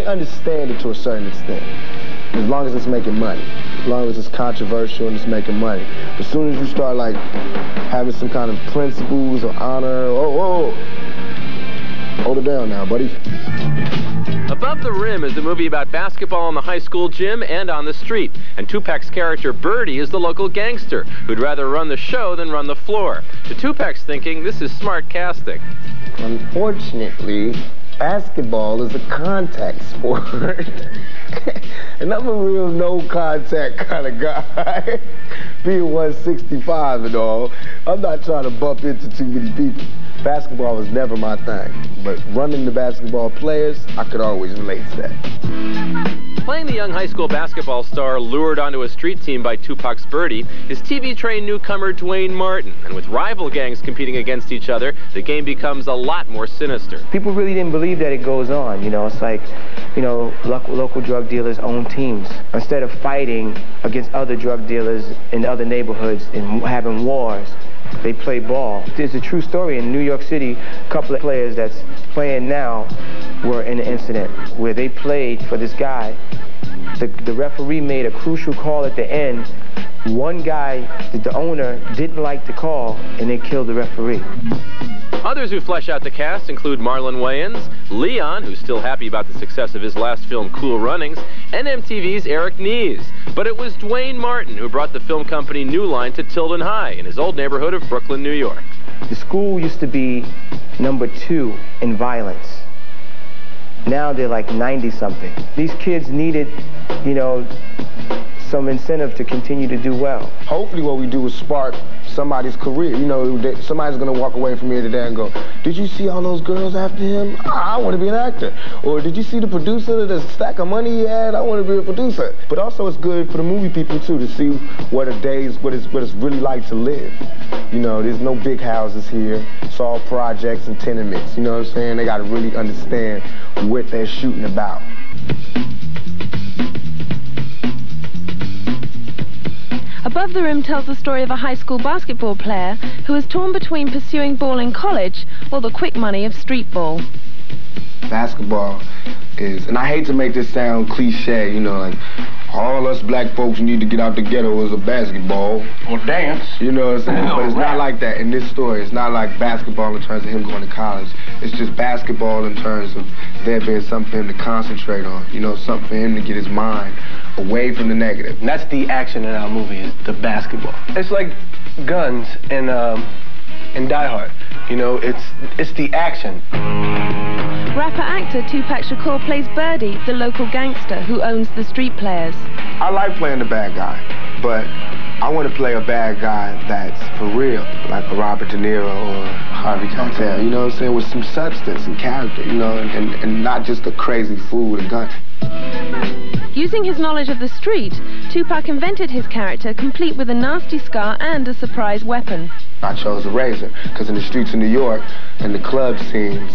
understand it to a certain extent, as long as it's making money. As long as it's controversial and it's making money. As soon as you start, like, having some kind of principles or honor, hold it down now, buddy. Above the Rim is the movie about basketball in the high school gym and on the street. And Tupac's character, Birdie, is the local gangster who'd rather run the show than run the floor. To Tupac's thinking, this is smart casting. Unfortunately, basketball is a contact sport. And I'm a real no-contact kind of guy. Being 165 and all, I'm not trying to bump into too many people. Basketball was never my thing, but running the basketball players, I could always relate to that. Playing the young high school basketball star lured onto a street team by Tupac's Birdie is TV-trained newcomer Dwayne Martin. And with rival gangs competing against each other, the game becomes a lot more sinister. People really didn't believe that it goes on, you know. It's like, you know, local drug dealers own teams. Instead of fighting against other drug dealers in other neighborhoods and having wars, they play ball. There's a true story in New York City. A couple of players that's playing now were in an incident where they played for this guy. The referee made a crucial call at the end. One guy, the owner, didn't like the call, and they killed the referee. Others who flesh out the cast include Marlon Wayans, Leon, who's still happy about the success of his last film, Cool Runnings, and MTV's Eric Nies. But it was Dwayne Martin who brought the film company New Line to Tilden High in his old neighborhood of Brooklyn, New York. The school used to be #2 in violence. Now they're like 90-something. These kids needed, you know, some incentive to continue to do well. Hopefully what we do is spark somebody's career. You know, somebody's going to walk away from here today and go, did you see all those girls after him? I want to be an actor. Or did you see the producer, the stack of money he had? I want to be a producer. But also it's good for the movie people too to see what it's really like to live. You know, there's no big houses here. It's all projects and tenements. You know what I'm saying? They got to really understand what they're shooting about. Above the Rim tells the story of a high school basketball player who is torn between pursuing ball in college or the quick money of street ball. Basketball is, and I hate to make this sound cliche, you know, like all us black folks need to get out the ghetto is a basketball. Or dance. You know what I'm saying? But it's not like that in this story. It's not like basketball in terms of him going to college. It's just basketball in terms of there being something for him to concentrate on, you know, something for him to get his mind away from the negative. And that's the action in our movie, is the basketball. It's like guns in Die Hard. You know, it's the action. Rapper-actor Tupac Shakur plays Birdie, the local gangster who owns the street players. I like playing the bad guy, but I want to play a bad guy that's for real, like a Robert De Niro or Harvey Keitel, you know what I'm saying, with some substance and character, you know, and not just a crazy fool with a gun. Using his knowledge of the street, Tupac invented his character complete with a nasty scar and a surprise weapon. I chose a razor, because in the streets of New York and the club scenes,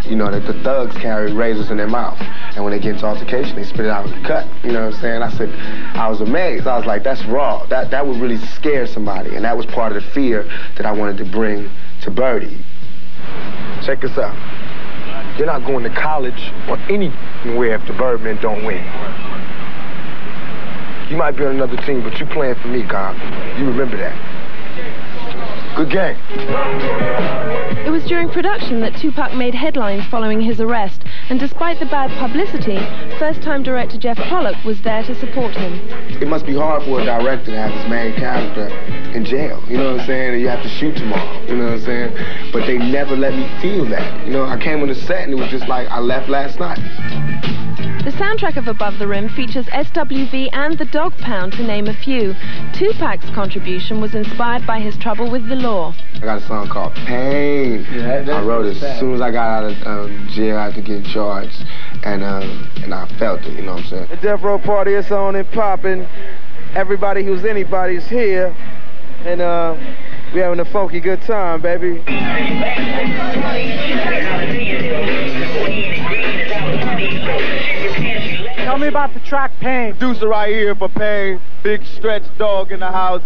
you know, the thugs carry razors in their mouth. And when they get into altercation, they spit it out and cut. You know what I'm saying? I was amazed. I was like, that's raw. That would really scare somebody. And that was part of the fear that I wanted to bring to Birdie. Check this out. You're not going to college or anywhere if the Birdmen don't win. You might be on another team, but you playing for me, God. You remember that. Good game. It was during production that Tupac made headlines following his arrest, and despite the bad publicity, first-time director Jeff Pollock was there to support him. It must be hard for a director to have his main character in jail, you know what I'm saying? And you have to shoot tomorrow, you know what I'm saying? But they never let me feel that. You know, I came on the set and it was just like I left last night. The soundtrack of Above the Rim features SWV and the Dog Pound, to name a few. Tupac's contribution was inspired by his trouble with the law. I got a song called Pain. Yeah, I wrote it as soon as I got out of jail after getting charged, and I felt it, you know what I'm saying? The Death Row Party is on and popping. Everybody who's anybody's here, and we having a funky good time, baby. Tell me about the track Pain. Producer right here for Pain. Big Stretch Dog in the house.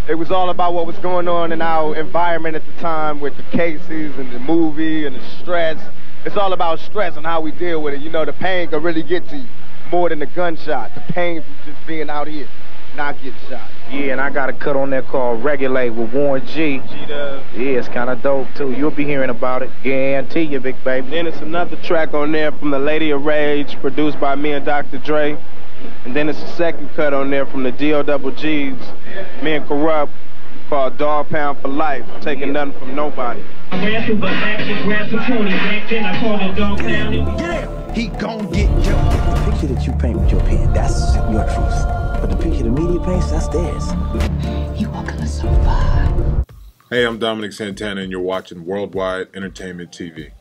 It was all about what was going on in our environment at the time with the cases and the movie and the stress. It's all about stress and how we deal with it. You know, the pain can really get to you more than the gunshot. The pain from just being out here, not getting shot. Yeah, and I got a cut on there called Regulate with Warren G. Yeah, it's kind of dope, too. You'll be hearing about it. Guarantee you, big baby. Then it's another track on there from the Lady of Rage, produced by me and Dr. Dre. And then it's a second cut on there from the DOWGs, me and Corrupt, called Dog Pound for Life, taking nothing from nobody. Yeah, he gon' get you. The picture that you paint with your pen, that's your truth. But the picture the media paints, that's theirs. You walking us so far. Hey, I'm Dominic Santana, and you're watching Worldwide Entertainment TV.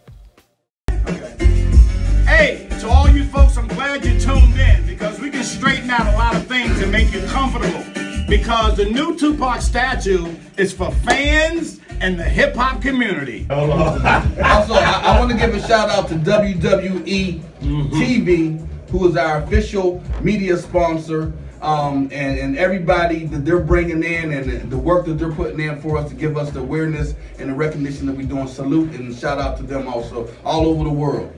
Hey, to all you folks, I'm glad you tuned in because we can straighten out a lot of things and make you comfortable. Because the new Tupac statue is for fans and the hip-hop community. Also, I want to give a shout out to WWETV, who is our official media sponsor, and everybody that they're bringing in and the work that they're putting in for us to give us the awareness and the recognition that we're doing. Salute and shout out to them also, all over the world.